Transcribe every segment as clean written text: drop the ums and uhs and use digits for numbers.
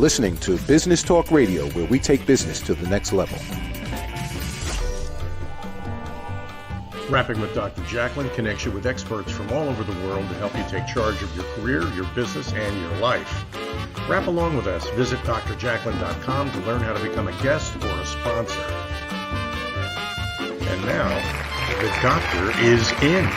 listening to Business Talk Radio, where we take business to the next level. Rapping with Dr. Jacalyn connects you with experts from all over the world to help you take charge of your career, your business, and your life. Rap along with us. Visit drjacalyn.com to learn how to become a guest or a sponsor. And now, the doctor is in.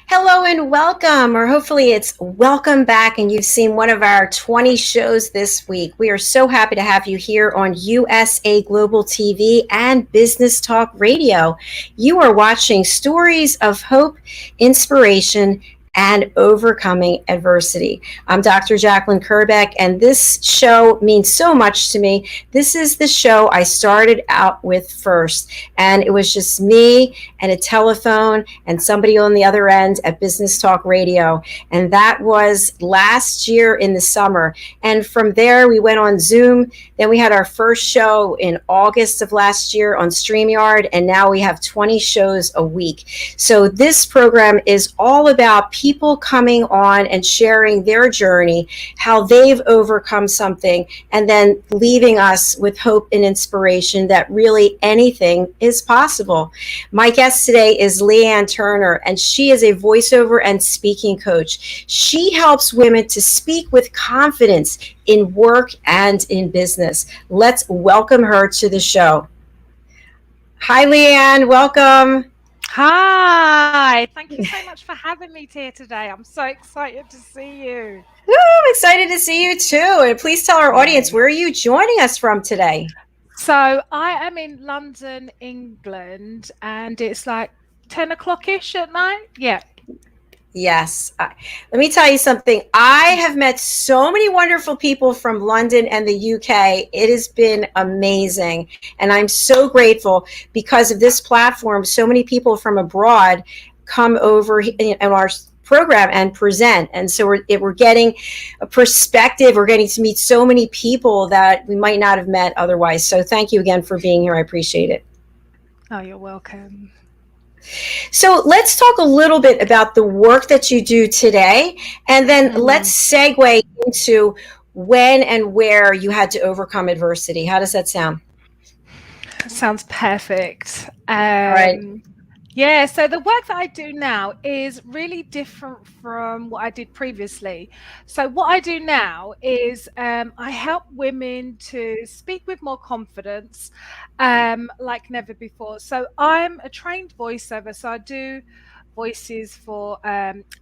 Hello and welcome, or hopefully it's welcome back and you've seen one of our 20 shows this week. We are so happy to have you here on USA Global TV and Business Talk Radio. You are watching stories of hope, inspiration, and overcoming adversity. I'm Dr. Jacalyn Kerbeck, and this show means so much to me. This is the show I started out with first, and it was just me and a telephone and somebody on the other end at Business Talk Radio, and that was last year in the summer. And from there, we went on Zoom. Then we had our first show in August of last year on StreamYard, and now we have 20 shows a week. So this program is all about people coming on and sharing their journey, how they've overcome something, and then leaving us with hope and inspiration that really anything is possible. My guest today is Leighanne Turner, and she is a voiceover and speaking coach. She helps women to speak with confidence in work and in business. Let's welcome her to the show. Hi, Leighanne. Welcome. Hi, thank you so much for having me here today. I'm so excited to see you. I'm excited to see you too. And please tell our audience, where are you joining us from today? So I am in London, England, and it's like 10 o'clock-ish at night. Yeah. Yes. Let me tell you something. I have met so many wonderful people from London and the UK. It has been amazing. And I'm so grateful because of this platform. So many people from abroad come over in our program and present. And so we're getting a perspective. We're getting to meet so many people that we might not have met otherwise. So thank you again for being here. I appreciate it. Oh, you're welcome. So let's talk a little bit about the work that you do today, and then let's segue into when and where you had to overcome adversity. How does that sound? Sounds perfect. All right. Yeah, so the work that I do now is really different from what I did previously. So what I do now is I help women to speak with more confidence, like never before. So I'm a trained voiceover, so I do voices for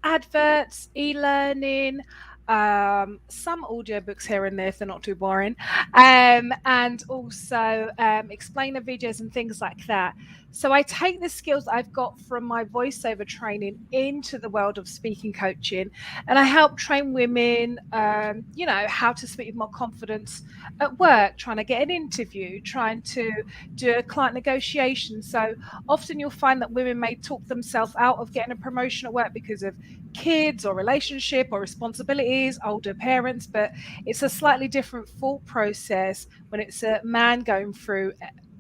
adverts, e-learning, some audiobooks here and there if they're not too boring, and also explainer videos and things like that. So I take the skills I've got from my voiceover training into the world of speaking coaching, and I help train women, how to speak with more confidence at work, trying to get an interview, trying to do a client negotiation. So often you'll find that women may talk themselves out of getting a promotion at work because of kids or relationship or responsibilities, older parents, but it's a slightly different thought process when it's a man going through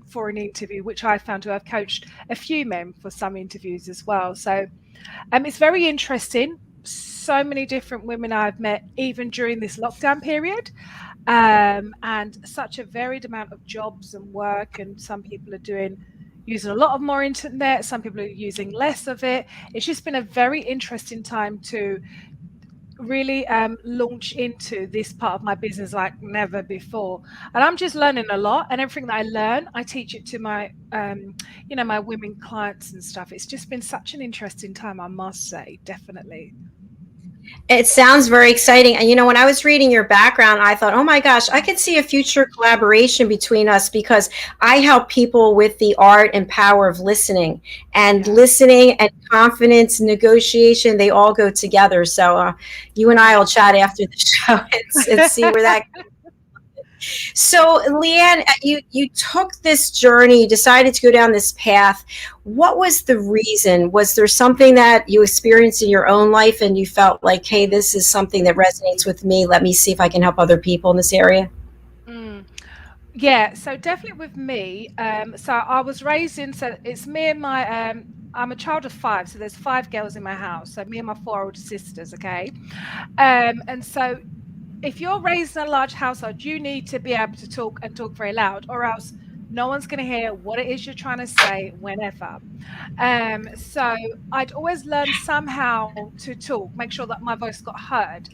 for an interview, which I found to have coached a few men for some interviews as well. So it's very interesting. So many different women I've met even during this lockdown period, and such a varied amount of jobs and work, and some people are using a lot of more internet, some people are using less of it. It's just been a very interesting time to really launch into this part of my business like never before, and I'm just learning a lot, and everything that I learn I teach it to my my women clients and stuff. It's just been such an interesting time, I must say. Definitely. It sounds very exciting. And, when I was reading your background, I thought, oh my gosh, I could see a future collaboration between us, because I help people with the art and power of listening, and listening and confidence, negotiation, they all go together. So you and I will chat after the show and see where that goes. So, Leighanne, you took this journey, you decided to go down this path. What was the reason? Was there something that you experienced in your own life and you felt like, hey, this is something that resonates with me. Let me see if I can help other people in this area? Yeah, so definitely with me. So I was raised in, so it's me and my I'm a child of five, so there's five girls in my house. So me and my four older sisters, okay? And so if you're raised in a large household, you need to be able to talk and talk very loud, or else no one's going to hear what it is you're trying to say whenever. So I'd always learn somehow to talk, make sure that my voice got heard.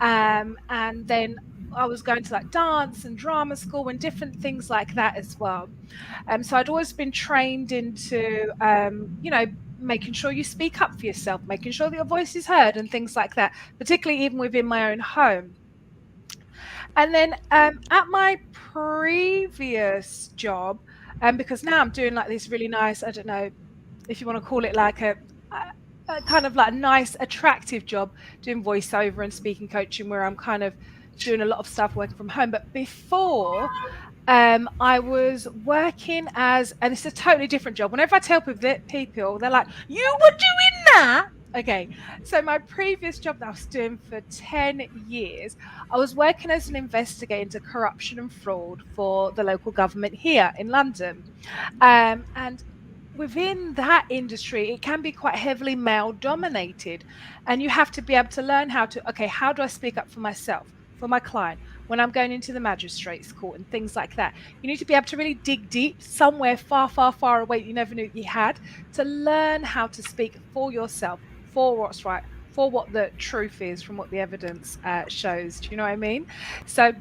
And then I was going to like dance and drama school and different things like that as well. So I'd always been trained into, making sure you speak up for yourself, making sure that your voice is heard and things like that, particularly even within my own home. And then at my previous job, because now I'm doing like this really nice, I don't know if you want to call it like a kind of like nice, attractive job doing voiceover and speaking coaching, where I'm kind of doing a lot of stuff working from home. But before, I was working as, and it's a totally different job. Whenever I tell people, they're like, "You were doing that." Okay, so my previous job that I was doing for 10 years, I was working as an investigator into corruption and fraud for the local government here in London. And within that industry, it can be quite heavily male dominated. And you have to be able to learn how to, okay, how do I speak up for myself, for my client, when I'm going into the magistrate's court and things like that? You need to be able to really dig deep somewhere far, far, far away that you never knew you had, to learn how to speak for yourself, for what's right, for what the truth is from what the evidence shows. Do you know what I mean? So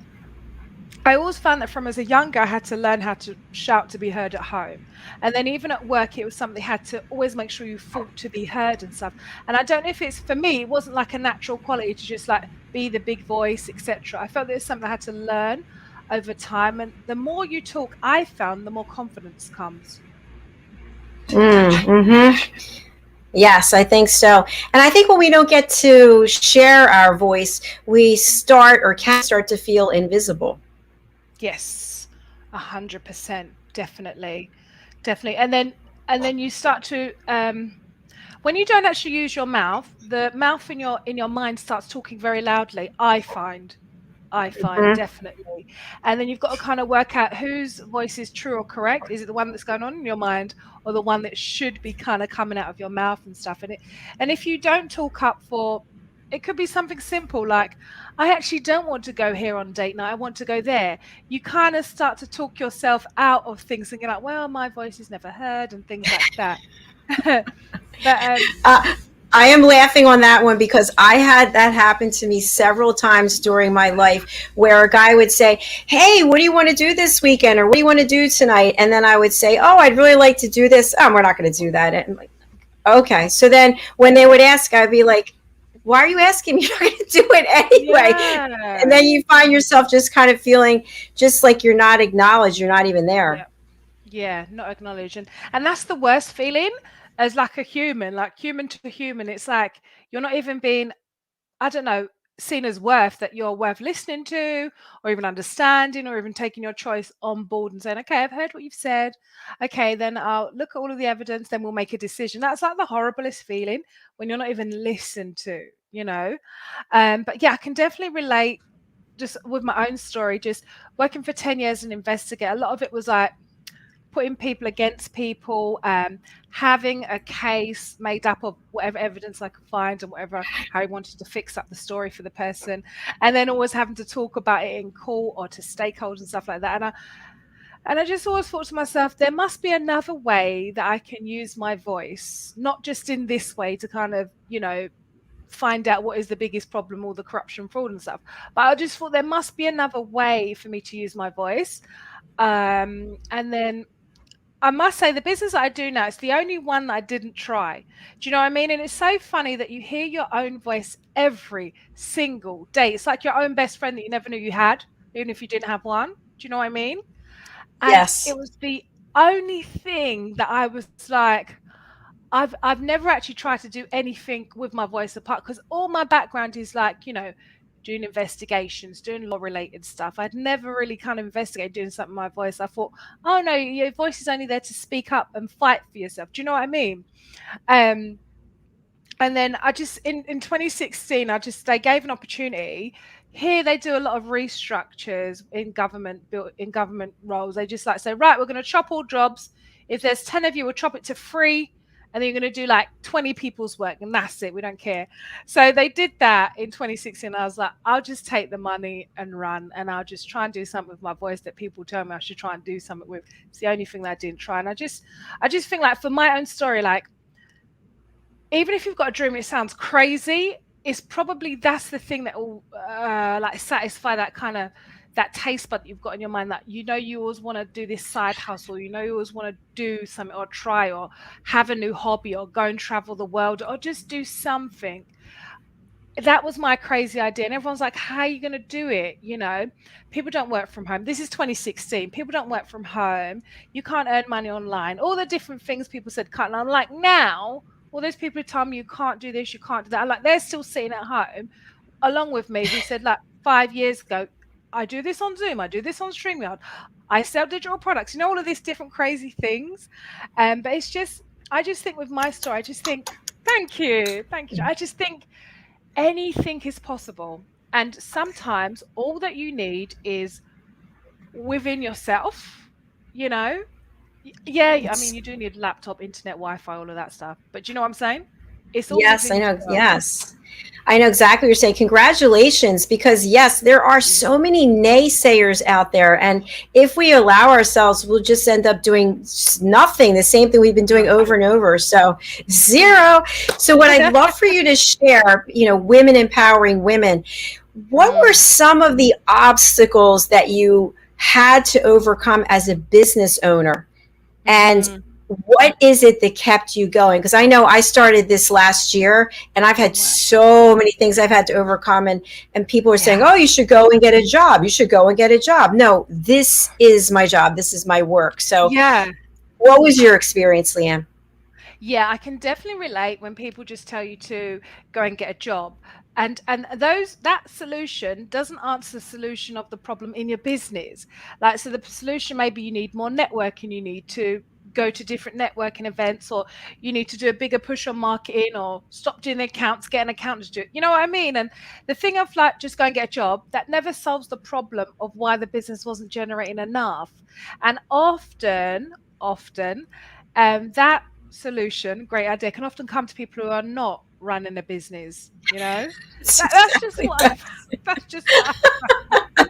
I always found that from as a young girl, I had to learn how to shout to be heard at home. And then even at work, it was something you had to always make sure you fought to be heard and stuff. And I don't know if it's, for me, it wasn't like a natural quality to just like be the big voice, etc. I felt there's something I had to learn over time. And the more you talk, I found the more confidence comes. Mm-hmm. Yes, I think so. And I think when we don't get to share our voice, we start or can start to feel invisible. Yes, 100%, definitely, definitely. And then you start to when you don't actually use your mouth, the mouth in your mind starts talking very loudly. I find Mhm. definitely. And then you've got to kind of work out whose voice is true or correct. Is it the one that's going on in your mind, or the one that should be kind of coming out of your mouth and stuff? And if you don't talk up for, it could be something simple like, I actually don't want to go here on date night, I want to go there. You kind of start to talk yourself out of things and you're like, well, my voice is never heard and things like that. But Uh, I am laughing on that one because I had that happen to me several times during my life where a guy would say, "Hey, what do you want to do this weekend?" or "What do you want to do tonight?" And then I would say, "Oh, I'd really like to do this." "Oh, we're not going to do that." And I'm like, okay. So then when they would ask, I'd be like, "Why are you asking me? You're not going to do it anyway." And yeah. then you find yourself just kind of feeling just like you're not acknowledged, you're not even there. Yeah. Yeah, not acknowledged. And that's the worst feeling as like a human, like human to human. It's like you're not even being, I don't know, seen as worth, that you're worth listening to, or even understanding, or even taking your choice on board and saying, okay, I've heard what you've said. Okay, then I'll look at all of the evidence, then we'll make a decision. That's like the horriblest feeling, when you're not even listened to, you know? But yeah, I can definitely relate just with my own story, just working for 10 years as an investigator. A lot of it was like putting people against people, having a case made up of whatever evidence I could find and whatever, how he wanted to fix up the story for the person, and then always having to talk about it in court or to stakeholders and stuff like that. And I just always thought to myself, there must be another way that I can use my voice, not just in this way to kind of, find out what is the biggest problem, all the corruption, fraud and stuff. But I just thought there must be another way for me to use my voice. And then I must say, the business that I do now, it's the only one that I didn't try. Do you know what I mean? And it's so funny that you hear your own voice every single day. It's like your own best friend that you never knew you had, even if you didn't have one. Do you know what I mean? And it Yes. was the only thing that I was like, I've never actually tried to do anything with my voice apart, because all my background is like, doing investigations, doing law related stuff. I'd never really kind of investigated doing something with my voice. I thought, oh no, your voice is only there to speak up and fight for yourself. Do you know what I mean? And then I just in 2016, they gave an opportunity Here they do a lot of restructures in government roles. They just like say, right, we're going to chop all jobs. If there's 10 of you, we'll chop it to 3, and then you're going to do like 20 people's work, and that's it. We don't care. So they did that in 2016. I was like, I'll just take the money and run, and I'll just try and do something with my voice that people tell me I should try and do something with. It's the only thing that I didn't try. And I just think, like, for my own story, like, even if you've got a dream, it sounds crazy, it's probably that's the thing that will like satisfy that kind of that taste bud that you've got in your mind, that you always want to do this side hustle, you always want to do something or try or have a new hobby or go and travel the world or just do something. That was my crazy idea, and everyone's like, how are you going to do it? People don't work from home. This is 2016. People don't work from home. You can't earn money online. All the different things people said can't. And I'm like, now all those people who tell me you can't do this, you can't do that, like, they're still sitting at home along with me. We said, like, 5 years ago, I do this on Zoom, I do this on StreamYard, I sell digital products, all of these different crazy things. But it's just, I just think with my story, I just think, thank you. I just think anything is possible. And sometimes all that you need is within yourself, Yeah, I mean, you do need laptop, internet, Wi-Fi, all of that stuff. But do you know what I'm saying? It's all yes, I know. Yes, I know exactly what you're saying. Congratulations, because yes, there are so many naysayers out there, and if we allow ourselves, we'll just end up doing nothing. The same thing we've been doing over and over. So zero. So what I'd love for you to share, women empowering women. What were some of the obstacles that you had to overcome as a business owner? And what is it that kept you going? Because I know I started this last year, and I've had so many things I've had to overcome, and people are saying, oh, you should go and get a job. You should go and get a job. No, this is my job. This is my work. So what was your experience, Leighanne? Yeah, I can definitely relate when people just tell you to go and get a job. And that solution doesn't answer the solution of the problem in your business. Like, so the solution, maybe you need more networking, you need to go to different networking events, or you need to do a bigger push on marketing, or stop doing the accounts, get an accountant to do it. You know what I mean? And the thing of, like, just go and get a job, that never solves the problem of why the business wasn't generating enough. And often that solution, great idea, can often come to people who are not running a business. That's just what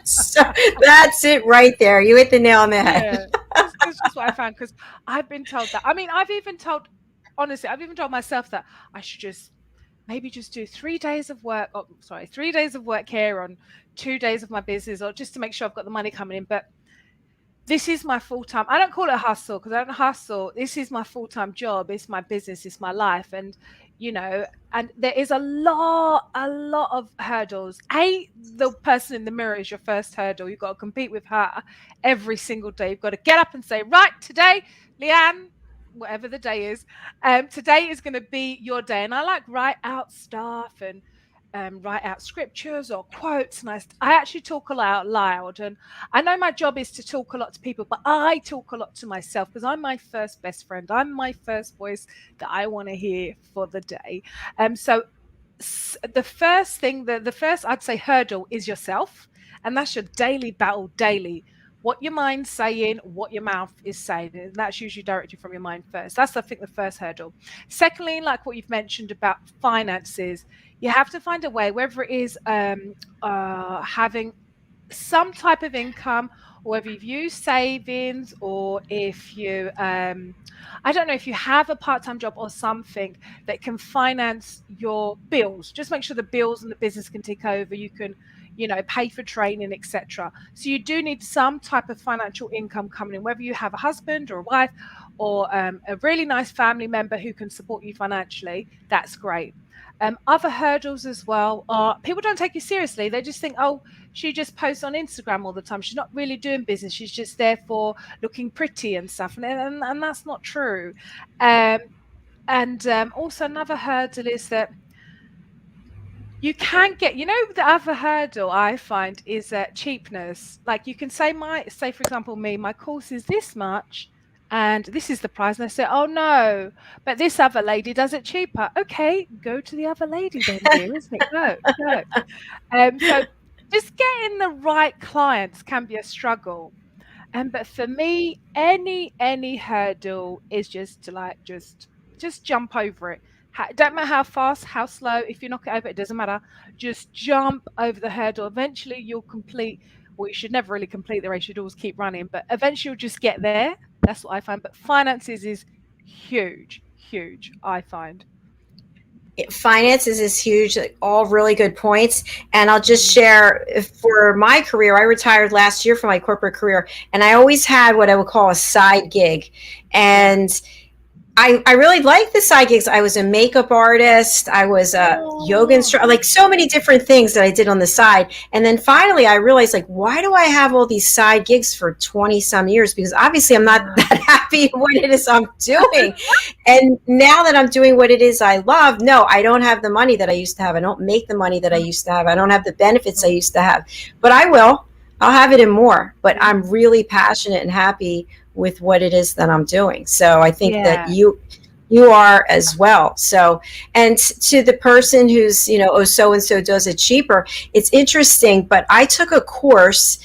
so that's it right there. You hit the nail on the head. That's just what I found, because I've been told that. I mean, I've even told myself that I should just maybe just do 3 days of work. 3 days of work here on 2 days of my business, or just to make sure I've got the money coming in. But this is my full-time. I don't call it a hustle, because I don't hustle. This is my full-time job. It's my business. It's my life. And and there is a lot of hurdles. The person in the mirror is your first hurdle. You've got to compete with her every single day. You've got to get up and say, right, today, Leighanne, whatever the day is, today is going to be your day. And I write out stuff and write out scriptures or quotes, and I actually talk a lot out loud. And I know my job is to talk a lot to people, but I talk a lot to myself, because I'm my first best friend. I'm my first voice that I want to hear for the day. So the first thing, the first, I'd say, hurdle is yourself, and that's your daily battle, daily. What your mind's saying, what your mouth is saying, and that's usually directed from your mind first. That's, I think, the first hurdle. Secondly, like what you've mentioned about finances, you have to find a way, whether it is having some type of income, or whether you've used savings, or if you, I don't know, if you have a part-time job or something that can finance your bills. Just make sure the bills and the business can take over. You can, pay for training, etc. So you do need some type of financial income coming in, whether you have a husband or a wife, or a really nice family member who can support you financially. That's great. Other hurdles as well are, people don't take you seriously. They just think, oh, she just posts on Instagram all the time. She's not really doing business. She's just there for looking pretty and stuff. And that's not true. Also another hurdle is that you can get, the other hurdle I find is cheapness. Like, you can say, for example, my course is this much, and this is the price. And I say, oh no, but this other lady does it cheaper. Okay, go to the other lady then, dear, isn't it? Go. So just getting the right clients can be a struggle. But for me, any hurdle is just to just jump over it. Don't matter how fast, how slow. If you knock it over, it doesn't matter. Just jump over the hurdle. Eventually, you'll complete. Well, you should never really complete the race. You should always keep running. But eventually, you'll just get there. That's what I find. But finances is huge, huge. I find. Finances is huge, all really good points. And I'll just share, for my career, I retired last year from my corporate career, and I always had what I would call a side gig. And I really liked the side gigs. I was a makeup artist. I was a yoga instructor, like so many different things that I did on the side. And then finally I realized, like, why do I have all these side gigs for 20 some years? Because obviously I'm not that happy with what it is I'm doing. And now that I'm doing what it is I love, no, I don't have the money that I used to have. I don't make the money that I used to have. I don't have the benefits I used to have, but I'll have it and more. But I'm really passionate and happy with what it is that I'm doing. So I think that you are as well. So, and to the person who's, so-and-so does it cheaper, it's interesting, but I took a course,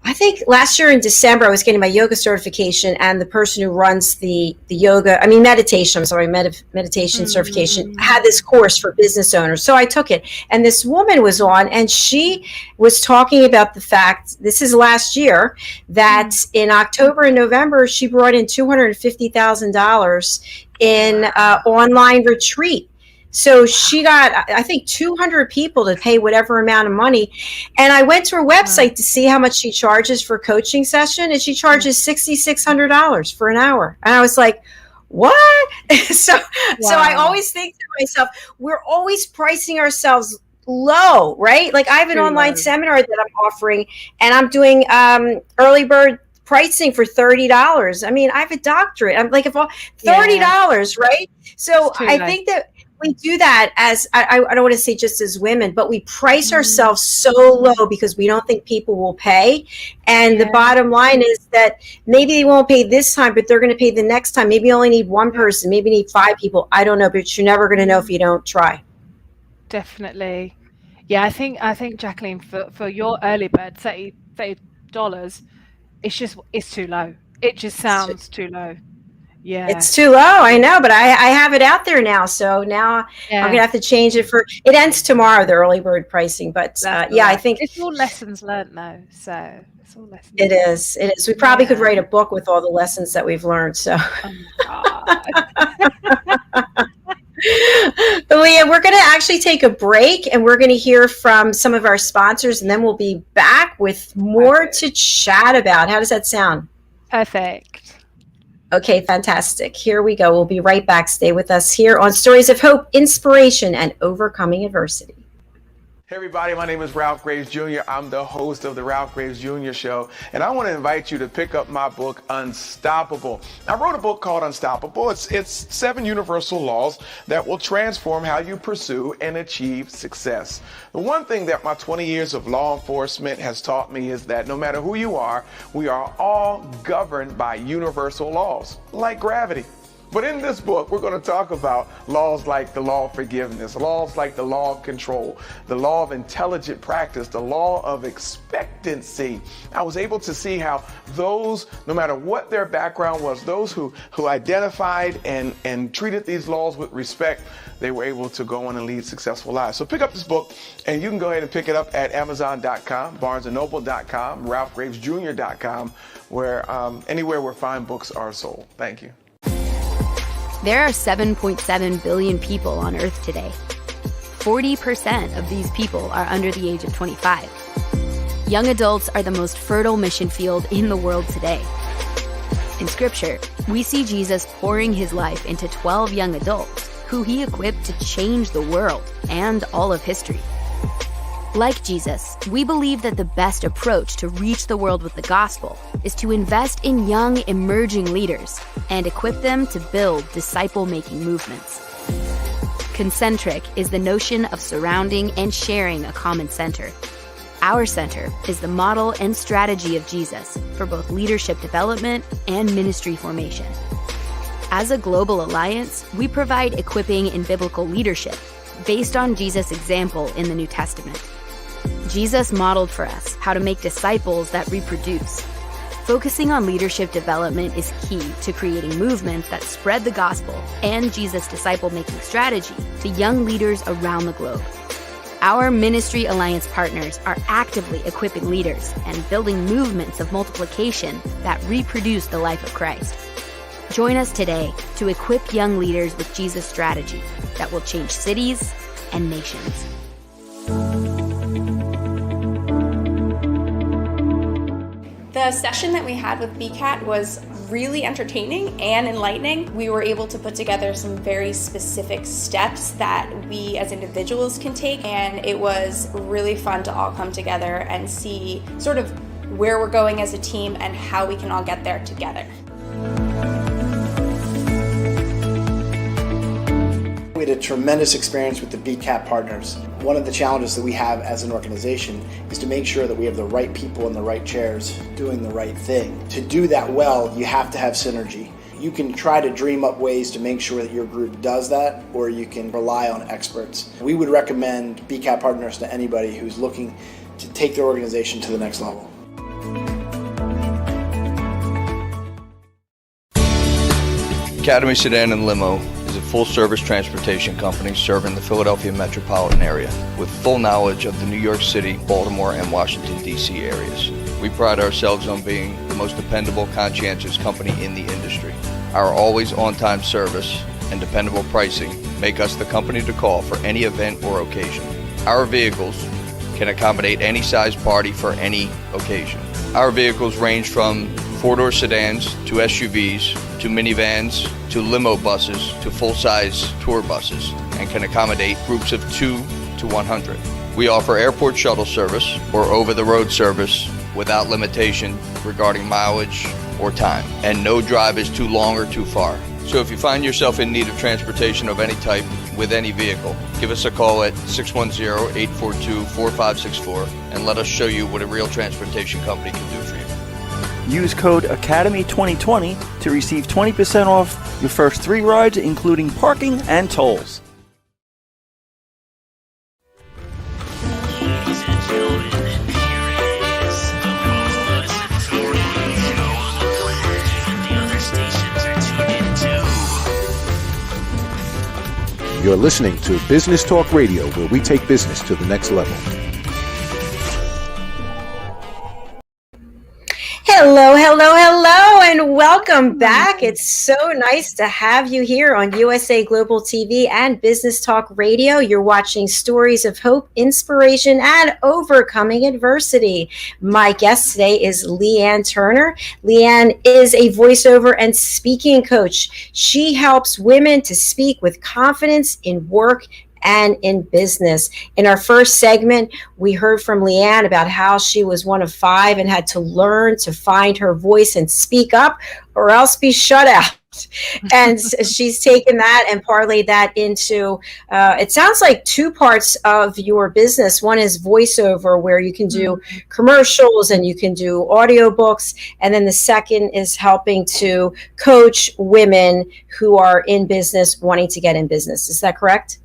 I think last year in December, I was getting my yoga certification, and the person who runs the meditation certification had this course for business owners. So I took it, and this woman was on, and she was talking about the fact, this is last year, that in October and November, she brought in $250,000 in online retreat. So she got, I think, 200 people to pay whatever amount of money. And I went to her website to see how much she charges for a coaching session, and she charges $6,600 for an hour. And I was like, what? So I always think to myself, we're always pricing ourselves low, right? Like I have an online seminar that I'm offering, and I'm doing early bird pricing for $30. I mean, I have a doctorate. I'm like, if $30, right? So I think that we do that as, I don't want to say just as women, but we price ourselves so low because we don't think people will pay. And the bottom line is that maybe they won't pay this time, but they're going to pay the next time. Maybe you only need one person, maybe you need 5 people. I don't know, but you're never going to know if you don't try. Definitely. Yeah, I think Jacalyn, for your early bird, $30, it's too low. It just sounds too low. Yeah, it's too low. I know, but I have it out there now. So now I'm gonna have to change it it ends tomorrow, the early bird pricing. But I think it's all lessons learned though. So it's all lessons. It is. We probably could write a book with all the lessons that we've learned. So. Leighanne, we're going to actually take a break, and we're going to hear from some of our sponsors, and then we'll be back with more to chat about. How does that sound? Perfect. Okay, fantastic. Here we go. We'll be right back. Stay with us here on Stories of Hope, Inspiration, and Overcoming Adversity. Hey everybody, my name is Ralph Graves Jr. I'm the host of the Ralph Graves Jr. Show, and I want to invite you to pick up my book, Unstoppable. I wrote a book called Unstoppable. It's 7 universal laws that will transform how you pursue and achieve success. The one thing that my 20 years of law enforcement has taught me is that no matter who you are, we are all governed by universal laws, like gravity. But in this book, we're going to talk about laws like the law of forgiveness, laws like the law of control, the law of intelligent practice, the law of expectancy. I was able to see how those, no matter what their background was, those who identified and treated these laws with respect, they were able to go on and lead successful lives. So pick up this book, and you can go ahead and pick it up at Amazon.com, BarnesandNoble.com, RalphGravesJr.com, where anywhere where fine books are sold. Thank you. There are 7.7 billion people on Earth today. 40% of these people are under the age of 25. Young adults are the most fertile mission field in the world today. In Scripture, we see Jesus pouring his life into 12 young adults who he equipped to change the world and all of history. Like Jesus, we believe that the best approach to reach the world with the gospel is to invest in young, emerging leaders and equip them to build disciple-making movements. Concentric is the notion of surrounding and sharing a common center. Our center is the model and strategy of Jesus for both leadership development and ministry formation. As a global alliance, we provide equipping in biblical leadership based on Jesus' example in the New Testament. Jesus modeled for us how to make disciples that reproduce. Focusing on leadership development is key to creating movements that spread the gospel and Jesus' disciple-making strategy to young leaders around the globe. Our Ministry Alliance partners are actively equipping leaders and building movements of multiplication that reproduce the life of Christ. Join us today to equip young leaders with Jesus' strategy that will change cities and nations. The session that we had with BCAT was really entertaining and enlightening. We were able to put together some very specific steps that we as individuals can take, and it was really fun to all come together and see sort of where we're going as a team and how we can all get there together. We had a tremendous experience with the BCAT partners. One of the challenges that we have as an organization is to make sure that we have the right people in the right chairs doing the right thing. To do that well, you have to have synergy. You can try to dream up ways to make sure that your group does that, or you can rely on experts. We would recommend BCAT partners to anybody who's looking to take their organization to the next level. Academy Sedan and Limo is a full-service transportation company serving the Philadelphia metropolitan area with full knowledge of the New York City, Baltimore, and Washington, D.C. areas. We pride ourselves on being the most dependable, conscientious company in the industry. Our always on-time service and dependable pricing make us the company to call for any event or occasion. Our vehicles can accommodate any size party for any occasion. Our vehicles range from four-door sedans to SUVs to minivans to limo buses to full-size tour buses and can accommodate groups of 2 to 100. We offer airport shuttle service or over-the-road service without limitation regarding mileage or time, and no drive is too long or too far. So if you find yourself in need of transportation of any type with any vehicle, give us a call at 610-842-4564 and let us show you what a real transportation company can do for you. Use code ACADEMY2020 to receive 20% off your first 3 rides, including parking and tolls. You're listening to Business Talk Radio, where we take business to the next level. Hello, hello, hello, and welcome back. It's so nice to have you here on USA Global TV and Business Talk Radio. You're watching stories of hope, inspiration, and overcoming adversity. My guest today is Leighanne Turner. Leighanne is a voiceover and speaking coach. She helps women to speak with confidence in work and in business. In our first segment, we heard from Leighanne about how she was one of 5 and had to learn to find her voice and speak up or else be shut out. And she's taken that and parlayed that into, it sounds like 2 parts of your business. One is voiceover, where you can do commercials and you can do audiobooks. And then the second is helping to coach women who are in business, wanting to get in business. Is that correct?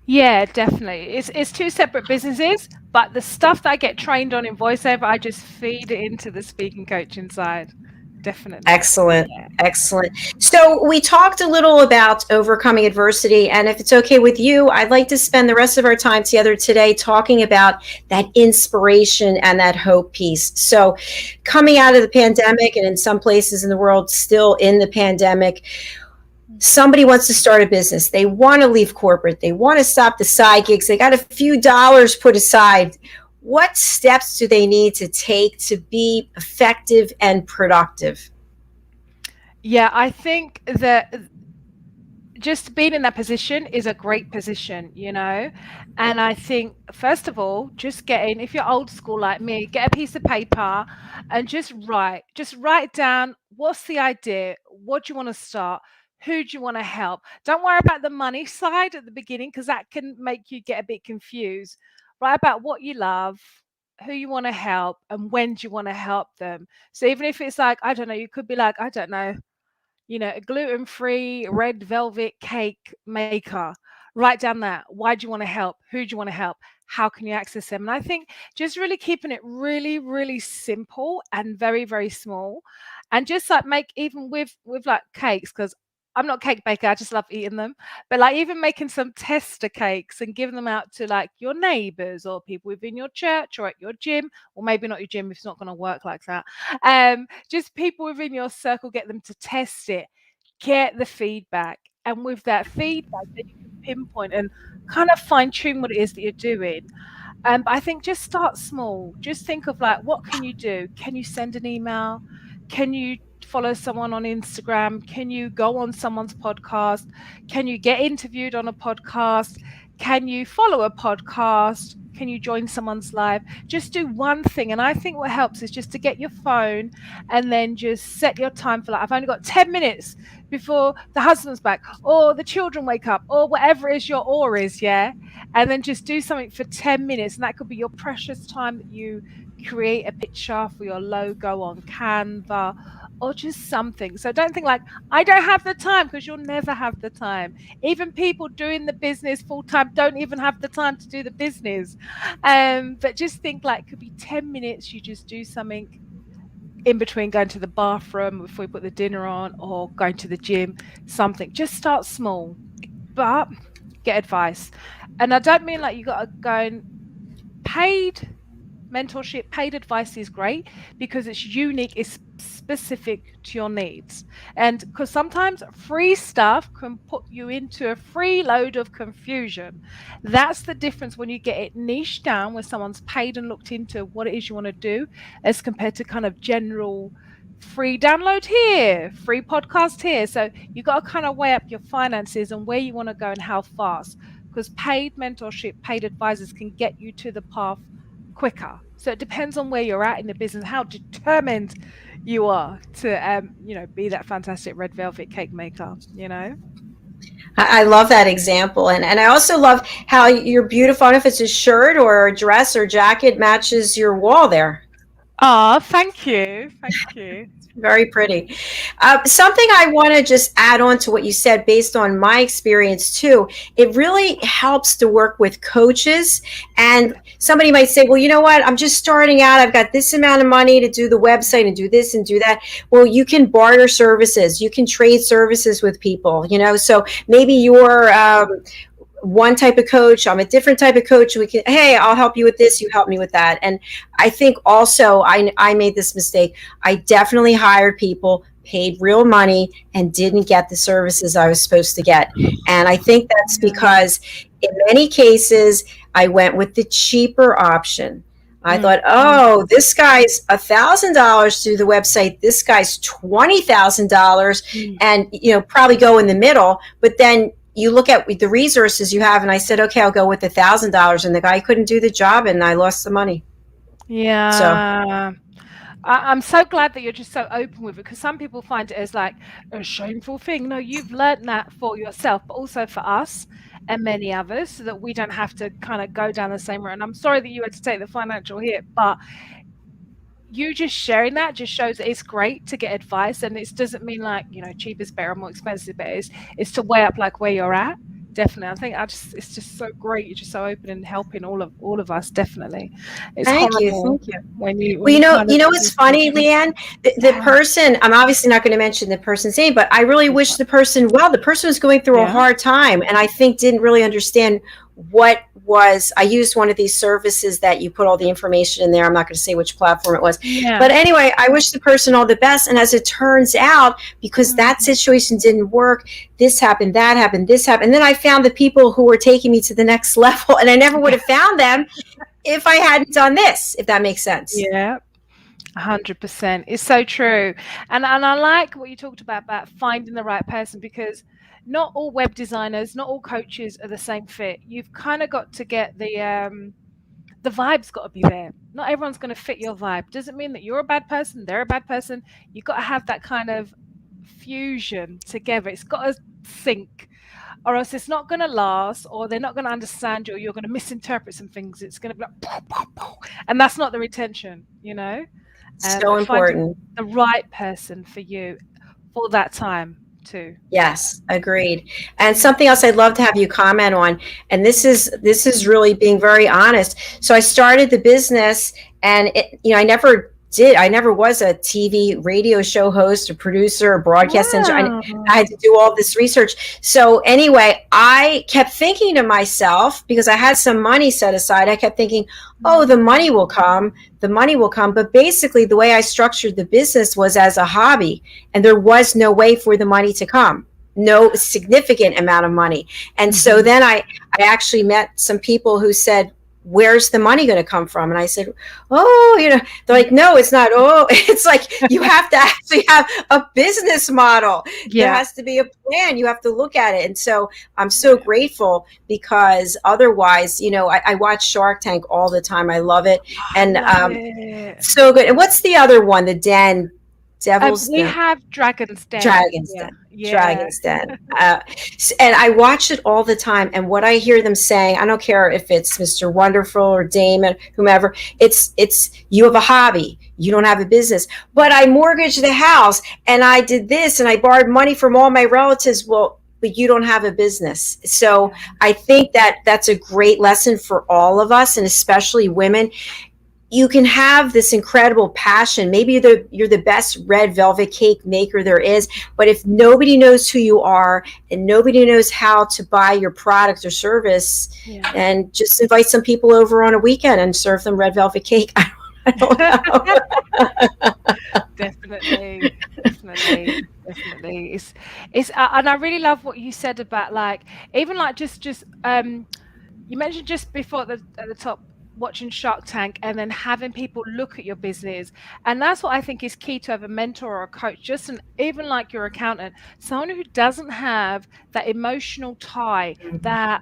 Yeah, definitely. It's 2 separate businesses, but the stuff that I get trained on in voiceover, I just feed it into the speaking coaching side. Definitely. Excellent. Yeah. Excellent. So we talked a little about overcoming adversity, and if it's okay with you, I'd like to spend the rest of our time together today talking about that inspiration and that hope piece. So coming out of the pandemic, and in some places in the world still in the pandemic, somebody wants to start a business. They want to leave corporate. They want to stop the side gigs. They got a few dollars put aside. What steps do they need to take to be effective and productive? Yeah, I think that just being in that position is a great position, you know. And I think, first of all, if you're old school like me, get a piece of paper and just write down, what's the idea? What do you want to start? Who do you want to help? Don't worry about the money side at the beginning, because that can make you get a bit confused. Write about what you love, who you want to help, and when do you want to help them. So even if it's like, I don't know, you could be like, I don't know, a gluten-free red velvet cake maker. Write down that. Why do you want to help? Who do you want to help? how can you access them? And I think just really keeping it really, really simple and very, very small, and just like make, even with like cakes, because I'm not a cake baker, I just love eating them. But like even making some tester cakes and giving them out to like your neighbors or people within your church or at your gym, or maybe not your gym if it's not going to work like that. Just people within your circle, get them to test it, get the feedback. And with that feedback, then you can pinpoint and kind of fine tune what it is that you're doing. But I think just start small. Just think of like, what can you do? Can you send an email? Can you follow someone on Instagram? Can you go on someone's podcast? Can you get interviewed on a podcast? Can you follow a podcast? Can you join someone's live? Just do one thing. And I think what helps is just to get your phone and then just set your time for like, I've only got 10 minutes before the husband's back or the children wake up or whatever it is your or is, yeah? And then just do something for 10 minutes. And that could be your precious time that you create a picture for your logo on Canva or just something. So don't think like, I don't have the time, because you'll never have the time. Even people doing the business full time don't even have the time to do the business. But just think like, it could be 10 minutes. You just do something in between going to the bathroom before you put the dinner on or going to the gym, something. Just start small, but get advice. And I don't mean like you got to go and paid mentorship. Paid advice is great because it's unique, it's specific to your needs. And because sometimes free stuff can put you into a free load of confusion. That's the difference when you get it niched down, where someone's paid and looked into what it is you want to do, as compared to kind of general free download here, free podcast here. So you got to kind of weigh up your finances and where you want to go and how fast, because paid mentorship, paid advisors can get you to the path quicker. So it depends on where you're at in the business, how determined you are to be that fantastic red velvet cake maker. I love that example. And I also love how your beautiful, I don't know if it's a shirt or a dress or jacket, matches your wall there. Oh, thank you. Very pretty. Something I want to just add on to what you said, based on my experience too, it really helps to work with coaches. And somebody might say, well, you know what, I'm just starting out. I've got this amount of money to do the website and do this and do that. Well, you can barter services. You can trade services with people, so maybe you're one type of coach, I'm a different type of coach. Hey, I'll help you with this, you help me with that. And I think also I made this mistake. I definitely hired people, paid real money, and didn't get the services I was supposed to get. And I think that's because in many cases I went with the cheaper option. I thought, oh, this guy's $1,000 through the website, this guy's $20,000, and probably go in the middle. But then you look at the resources you have, and I said, okay, I'll go with $1,000, and the guy couldn't do the job, and I lost the money. Yeah. So I'm so glad that you're just so open with it, because some people find it as like a shameful thing. No, you've learned that for yourself, but also for us and many others, so that we don't have to kind of go down the same road. And I'm sorry that you had to take the financial hit, but you just sharing that just shows that it's great to get advice, and it doesn't mean like cheap is better or more expensive, but it's to weigh up like where you're at. Definitely, I think it's just so great. You're just so open and helping all of us. Definitely, it's thank horrible you. when you. Well, it's funny, Leighanne. The person, I'm obviously not going to mention the person's name, but I really wish the person well. The person was going through a hard time, and I think didn't really understand what was. I used one of these services that you put all the information in there. I'm not going to say which platform it was, but anyway, I wish the person all the best. And as it turns out, because that situation didn't work, this happened, that happened, this happened, and then I found the people who were taking me to the next level, and I never would have found them if I hadn't done this. If that makes sense. Yeah. 100%. It's so true. And I like what you talked about finding the right person, because not all web designers, not all coaches are the same fit. You've kind of got to get the vibe's got to be there. Not everyone's going to fit your vibe. Doesn't mean that you're a bad person, they're a bad person. You've got to have that kind of fusion together. It's got to sync, or else it's not going to last, or they're not going to understand you, or you're going to misinterpret some things. It's going to be like, pow, pow, pow. And that's not the retention, So important. The right person for you for that time. too. Yes, agreed. And something else I'd love to have you comment on, and this is really being very honest. So I started the business, and I never was a TV radio show host, a producer, a broadcast engineer. I had to do all this research. So anyway, I kept thinking to myself, because I had some money set aside, I kept thinking, oh, the money will come, the money will come. But basically the way I structured the business was as a hobby, and there was no way for the money to come, no significant amount of money. And so then I actually met some people who said, where's the money going to come from? And I said, oh, they're like, no, it's not. Oh, it's like, you have to actually have a business model. Yeah. There has to be a plan. You have to look at it. And so I'm so grateful, because otherwise, I watch Shark Tank all the time. I love it. And so good. And what's the other one? The Den. We have Dragon's Den. Dragon's Den. Dragon's Den. And I watch it all the time. And what I hear them saying, I don't care if it's Mr. Wonderful or Damon, whomever, it's you have a hobby. You don't have a business. But I mortgaged the house, and I did this, and I borrowed money from all my relatives. Well, but you don't have a business. So I think that's a great lesson for all of us, and especially women. You can have this incredible passion. Maybe you're the best red velvet cake maker there is, but if nobody knows who you are and nobody knows how to buy your product or service, then just invite some people over on a weekend and serve them red velvet cake. I don't know. Definitely. It's and I really love what you said about, like, even like just you mentioned just before at the top, watching Shark Tank and then having people look at your business. And that's what I think is key to have a mentor or a coach, even like your accountant, someone who doesn't have that emotional tie, that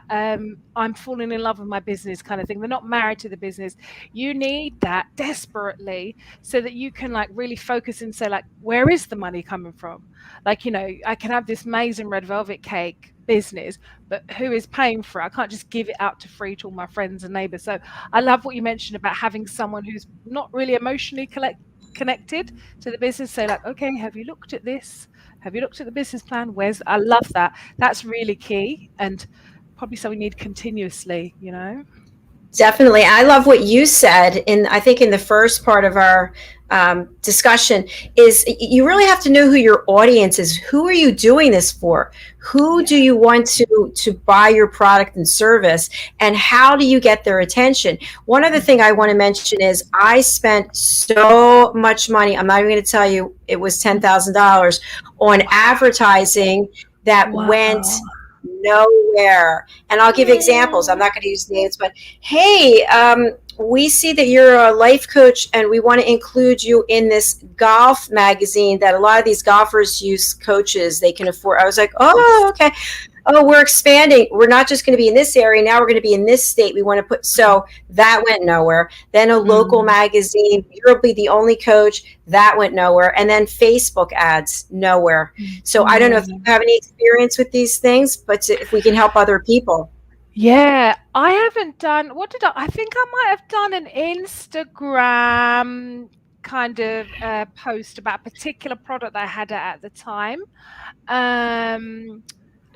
I'm falling in love with my business kind of thing. They're not married to the business. You need that desperately so that you can like really focus and say, like, where is the money coming from? Like, I can have this amazing red velvet cake business, but who is paying for it? I can't just give it out to free to all my friends and neighbors. So I love what you mentioned about having someone who's not really emotionally connected to the business. Say, like, okay, have you looked at this? Have you looked at the business plan? I love that. That's really key, and probably something we need continuously, Definitely. I love what you said I think in the first part of our discussion, is you really have to know who your audience is. Who are you doing this for? Who do you want to buy your product and service, and how do you get their attention? One other thing I want to mention is I spent so much money. I'm not even going to tell you, it was $10,000 on advertising that went nowhere. And I'll give examples. I'm not going to use names, but hey, we see that you're a life coach, and we want to include you in this golf magazine that a lot of these golfers use coaches they can afford. I was like, oh, okay. Oh, we're expanding. We're not just going to be in this area. Now we're going to be in this state. We want to put, so that went nowhere. Then a local magazine, you'll be the only coach. That went nowhere. And then Facebook ads, nowhere. So I don't know if you have any experience with these things, but if we can help other people. Yeah, I haven't done, I think I might have done an Instagram kind of post about a particular product that I had at the time.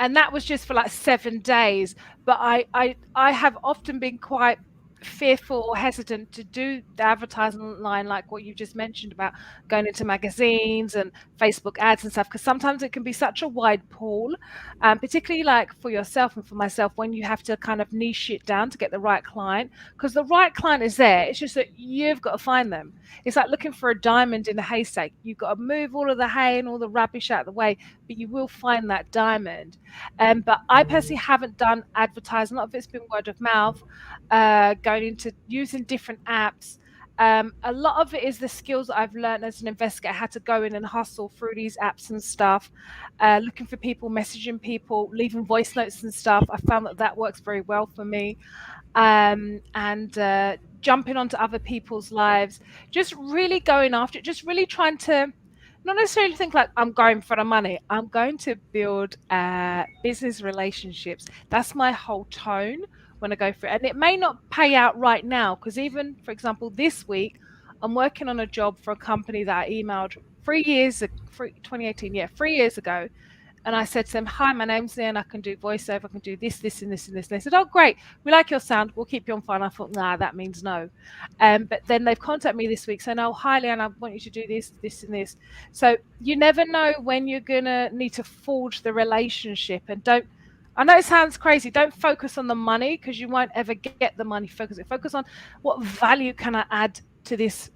And that was just for like 7 days. But I have often been quite fearful or hesitant to do the advertising line, like what you just mentioned about going into magazines and Facebook ads and stuff, because sometimes it can be such a wide pool, particularly like for yourself and for myself, when you have to kind of niche it down to get the right client, because the right client is there. It's just that you've got to find them. It's like looking for a diamond in a haystack. You've got to move all of the hay and all the rubbish out of the way, but you will find that diamond. But I personally haven't done advertising. A lot of it's been word of mouth, going into using different apps. A lot of it is the skills that I've learned as an investigator, how to go in and hustle through these apps and stuff, looking for people, messaging people, leaving voice notes and stuff. I found that works very well for me. And jumping onto other people's lives, just really going after it, just really trying to not necessarily think like I'm going for the money. I'm going to build business relationships. That's my whole tone when I go for it. And it may not pay out right now, because even, for example, this week, I'm working on a job for a company that I emailed 3 years ago. And I said to them, hi, my name's Leighanne. I can do voiceover. I can do this, this, and this, and this. And they said, oh, great. We like your sound. We'll keep you on file. And I thought, nah, that means no. But then they've contacted me this week saying, oh, hi, Leighanne, I want you to do this, this, and this. So you never know when you're going to need to forge the relationship. And I know it sounds crazy. Don't focus on the money because you won't ever get the money. Focus on what value can I add to this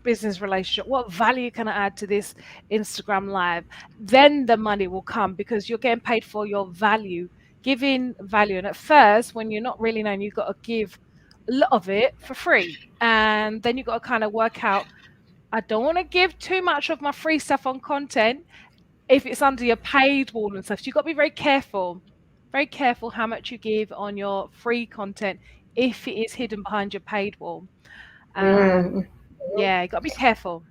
business relationship, what value can I add to this Instagram live? Then the money will come because you're getting paid for your value, giving value. And at first, when you're not really known, you've got to give a lot of it for free, and then you've got to kind of work out, I don't want to give too much of my free stuff on content if it's under your paid wall and stuff. So you've got to be very careful how much you give on your free content if it is hidden behind your paid wall. Yeah, you got to be careful.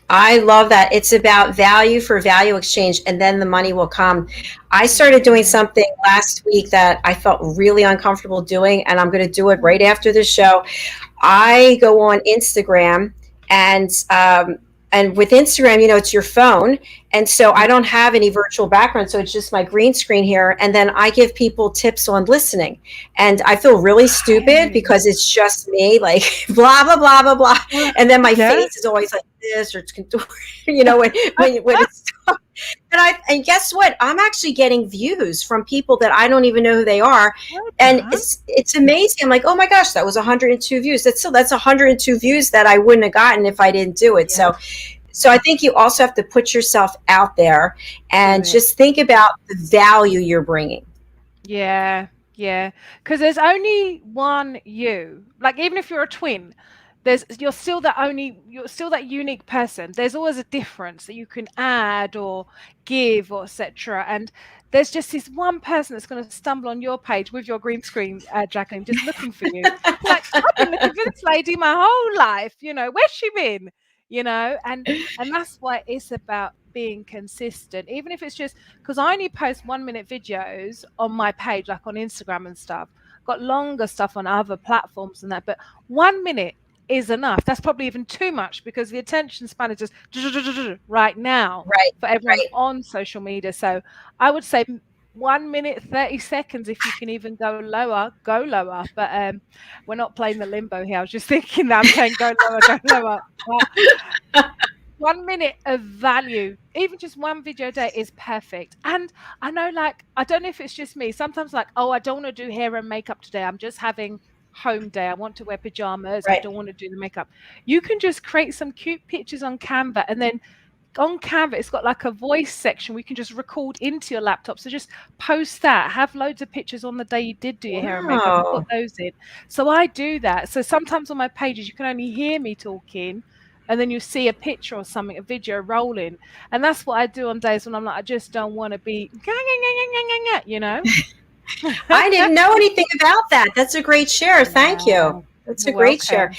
I love that. It's about value for value exchange, and then the money will come. I started doing something last week that I felt really uncomfortable doing, and I'm going to do it right after the show. I go on Instagram, and with Instagram, it's your phone. And so I don't have any virtual background. So it's just my green screen here. And then I give people tips on listening. And I feel really stupid because it's just me, like blah, blah, blah, blah, blah. And then my face is always like this, or it's contorted, when it's and guess what? I'm actually getting views from people that I don't even know who they are. And it's amazing. I'm like, oh my gosh, that was 102 views. That's 102 views that I wouldn't have gotten if I didn't do it. Yeah. So I think you also have to put yourself out there and just think about the value you're bringing. Yeah. Because there's only one you. Like, even if you're a twin, you're still that unique person. There's always a difference that you can add or give or etc. And there's just this one person that's going to stumble on your page with your green screen, Jacalyn, just looking for you. Like, I've been looking for this lady my whole life. Where's she been? And that's why it's about being consistent, even if it's just because I only post 1-minute videos on my page, like on Instagram and stuff. Got longer stuff on other platforms than that, but 1 minute is enough. That's probably even too much because the attention span is just right now for everyone on social media. So I would say 1 minute 30 seconds. If you can even go lower, go lower. But we're not playing the limbo here. I was just thinking that I'm saying go lower. 1 minute of value, even just one video a day, is perfect. And I know, I don't know if it's just me. Sometimes I don't want to do hair and makeup today. I'm just having home day. I want to wear pajamas. I don't want to do the makeup. You can just create some cute pictures on Canva, and then on Canva, it's got a voice section. We can just record into your laptop. So just post that. Have loads of pictures on the day you did do your hair and makeup. Put those in. So I do that. So sometimes on my pages, you can only hear me talking, and then you see a picture or something, a video rolling. And that's what I do on days when I'm like, I just don't want to be, I didn't know anything about that. That's a great share. Thank you. That's a great share.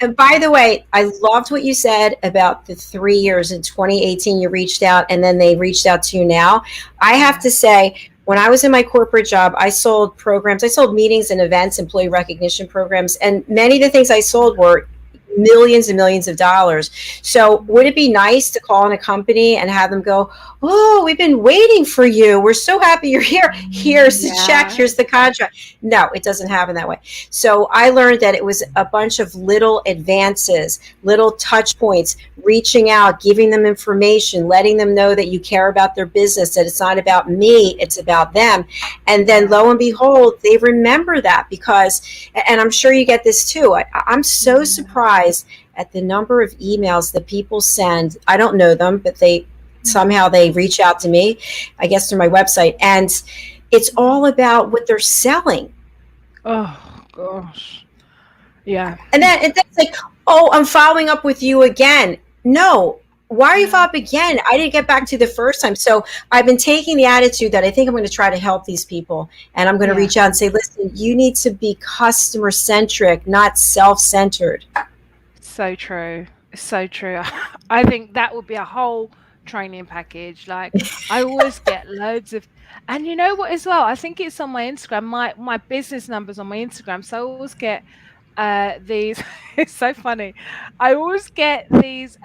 And by the way, I loved what you said about the 3 years. In 2018, you reached out, and then they reached out to you now. I have to say, when I was in my corporate job, I sold programs. I sold meetings and events, employee recognition programs. And many of the things I sold were millions and millions of dollars. So would it be nice to call in a company and have them go, oh, we've been waiting for you. We're so happy you're here. Here's the check. Here's the contract. No, it doesn't happen that way. So I learned that it was a bunch of little advances, little touch points, reaching out, giving them information, letting them know that you care about their business, that it's not about me, it's about them. And then lo and behold, they remember that because, and I'm sure you get this too, I'm so surprised at the number of emails that people send. I don't know them, but somehow they reach out to me, I guess through my website, and it's all about what they're selling. Oh gosh. Yeah. And then it's like, oh, I'm following up with you again. No, why are you following up again? I didn't get back to you the first time. So I've been taking the attitude that I think I'm going to try to help these people, and I'm going to reach out and say, listen, you need to be customer centric, not self-centered. So true. I think that would be a whole training package. I always get loads of, and you know what as well, I think it's on my Instagram, my business numbers on my Instagram. So I always get these it's so funny. I always get these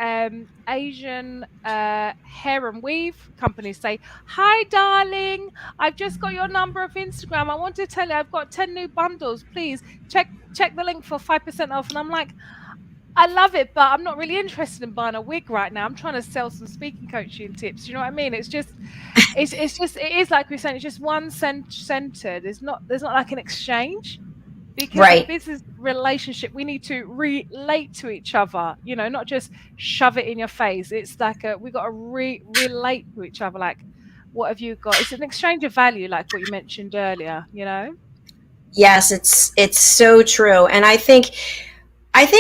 Asian hair and weave companies say, "Hi darling, I've just got your number of Instagram. I want to tell you I've got 10 new bundles. Please check the link for 5% off." And I'm like, I love it, but I'm not really interested in buying a wig right now. I'm trying to sell some speaking coaching tips. You know what I mean? It's just it is like we're saying, it's just one centered. There's not like an exchange. Because Right. a business relationship, we need to relate to each other, you know, not just shove it in your face. It's like we got to relate to each other. Like, what have you got? It's an exchange of value, like what you mentioned earlier, you know? Yes, it's so true. And I think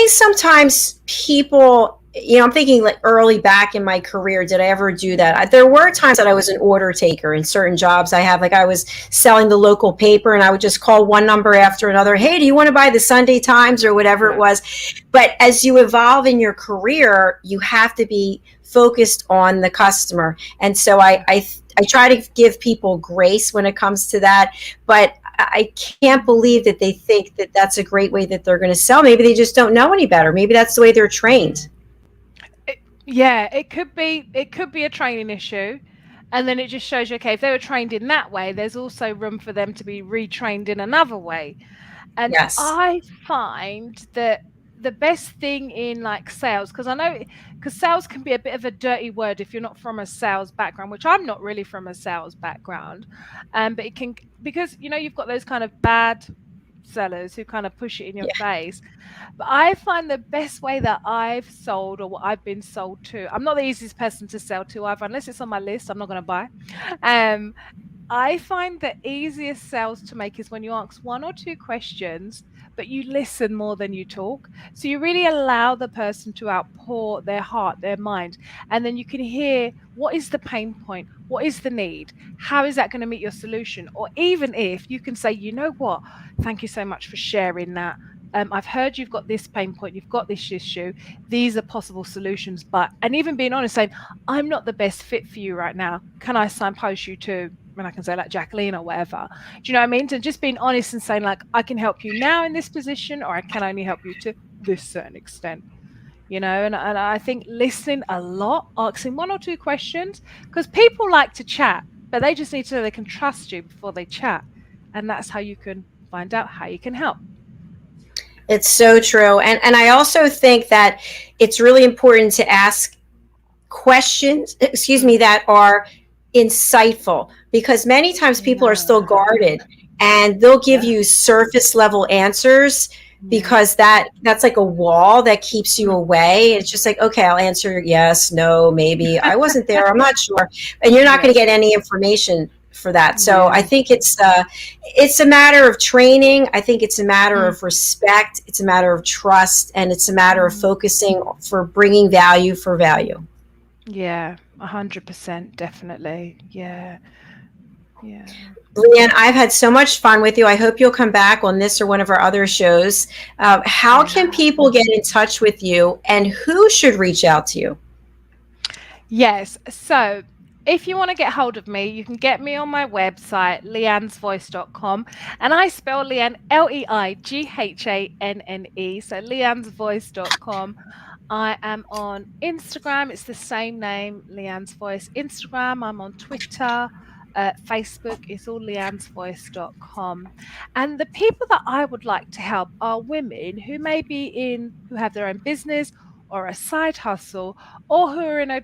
sometimes people, I'm thinking like early back in my career, did I ever do that? There were times that I was an order taker in certain jobs I have. Like I was selling the local paper and I would just call one number after another. Hey, do you want to buy the Sunday Times or whatever it was? But as you evolve in your career, you have to be focused on the customer. And so I try to give people grace when it comes to that. But I can't believe that they think that that's a great way that they're going to sell. Maybe they just don't know any better. Maybe that's the way they're trained. It could be a training issue. And then it just shows you, okay, if they were trained in that way, there's also room for them to be retrained in another way. And yes. I find that the best thing in like sales, because sales can be a bit of a dirty word if you're not from a sales background, which I'm not really from a sales background. But it can, because, you've got those kind of bad sellers who kind of push it in your face. But I find the best way that I've sold, or what I've been sold to, I'm not the easiest person to sell to either. Unless it's on my list, I'm not going to buy. I find the easiest sales to make is when you ask one or two questions, but you listen more than you talk. So you really allow the person to outpour their heart, their mind, and then you can hear what is the pain point, what is the need, how is that going to meet your solution? Or even if you can say, you know what, thank you so much for sharing that. I've heard you've got this pain point, you've got this issue, these are possible solutions, and even being honest, saying, I'm not the best fit for you right now. Can I signpost you to, and I can say like Jacalyn or whatever. Do you know what I mean? To just being honest and saying like, I can help you now in this position, or I can only help you to this certain extent. And I think listening a lot, asking one or two questions, because people like to chat, but they just need to know they can trust you before they chat. And that's how you can find out how you can help. It's so true. And I also think that it's really important to ask questions, that are insightful, because many times people are still guarded and they'll give you surface level answers because that's like a wall that keeps you away. It's just like, okay, I'll answer yes, no, maybe. I wasn't there, I'm not sure. And you're not going to get any information for that. So I think it's a matter of training. I think it's a matter of respect. It's a matter of trust, and it's a matter of focusing for bringing value for value. Yeah, 100%, definitely. Yeah. Leighanne, I've had so much fun with you. I hope you'll come back on this or one of our other shows. How can people get in touch with you, and who should reach out to you? Yes. So if you want to get hold of me, you can get me on my website, leighannesvoice.com. And I spell Leighanne, Leighanne. So leighannesvoice.com. I am on Instagram. It's the same name, Leighanne's Voice. Instagram. I'm on Twitter. Facebook. It's all leighannesvoice.com. And the people that I would like to help are women who who have their own business or a side hustle, or who are in a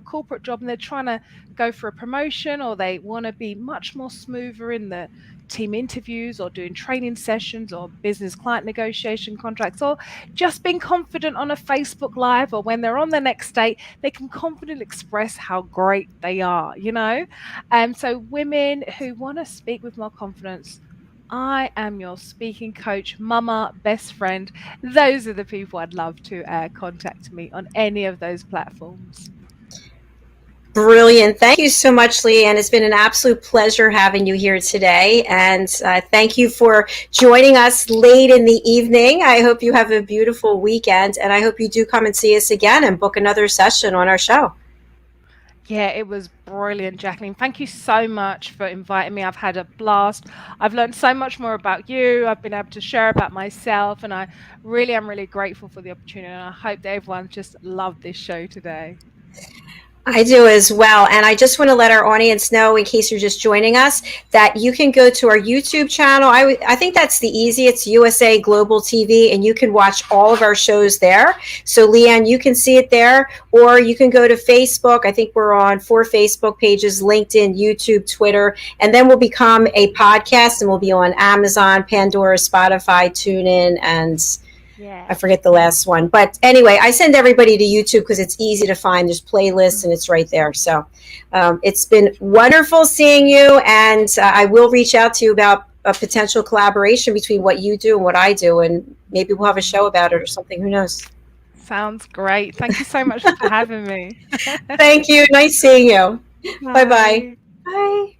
corporate job, and they're trying to go for a promotion, or they want to be much more smoother in the team interviews or doing training sessions or business client negotiation contracts, or just being confident on a Facebook Live, or when they're on the next date, they can confidently express how great they are, So women who want to speak with more confidence, I am your speaking coach, mama, best friend. Those are the people I'd love to contact me on any of those platforms. Brilliant. Thank you so much, Leighanne. It's been an absolute pleasure having you here today. And thank you for joining us late in the evening. I hope you have a beautiful weekend, and I hope you do come and see us again and book another session on our show. Yeah, it was brilliant, Jacalyn. Thank you so much for inviting me. I've had a blast. I've learned so much more about you. I've been able to share about myself, and I really am really grateful for the opportunity. And I hope that everyone just loved this show today. I do as well. And I just want to let our audience know, in case you're just joining us, that you can go to our YouTube channel. I think that's the easiest, USA Global TV, and you can watch all of our shows there. So, Leighanne, you can see it there, or you can go to Facebook. I think we're on 4 Facebook pages, LinkedIn, YouTube, Twitter, and then we'll become a podcast, and we'll be on Amazon, Pandora, Spotify, TuneIn, and I forget the last one. But anyway, I send everybody to YouTube because it's easy to find. There's playlists and it's right there. So it's been wonderful seeing you. And I will reach out to you about a potential collaboration between what you do and what I do. And maybe we'll have a show about it or something. Who knows? Sounds great. Thank you so much for having me. Thank you. Nice seeing you. Bye-bye. Bye.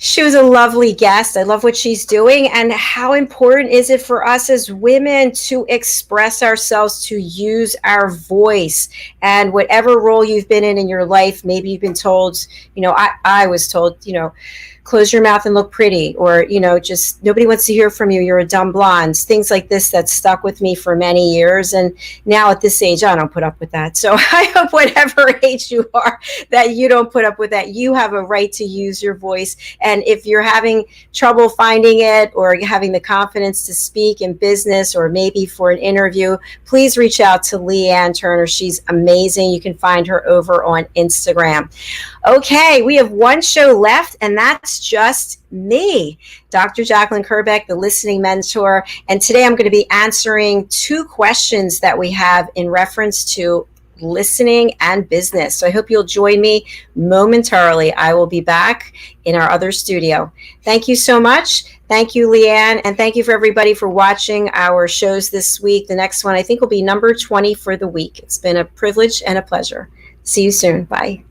She was a lovely guest. I love what she's doing. And how important is it for us as women to express ourselves, to use our voice? And whatever role you've been in your life, maybe you've been told, I was told, close your mouth and look pretty, or, just nobody wants to hear from you. You're a dumb blonde. Things like this that stuck with me for many years. And now at this age, I don't put up with that. So I hope whatever age you are, that you don't put up with that. You have a right to use your voice. And if you're having trouble finding it, or having the confidence to speak in business, or maybe for an interview, please reach out to Leighanne Turner. She's amazing. You can find her over on Instagram. Okay, we have one show left, and that's just me, Dr. Jacalyn Kerbeck, the listening mentor. And today I'm going to be answering 2 questions that we have in reference to listening and business. So I hope you'll join me momentarily. I will be back in our other studio. Thank you so much. Thank you, Leighanne. And thank you for everybody for watching our shows this week. The next one, I think, will be number 20 for the week. It's been a privilege and a pleasure. See you soon. Bye.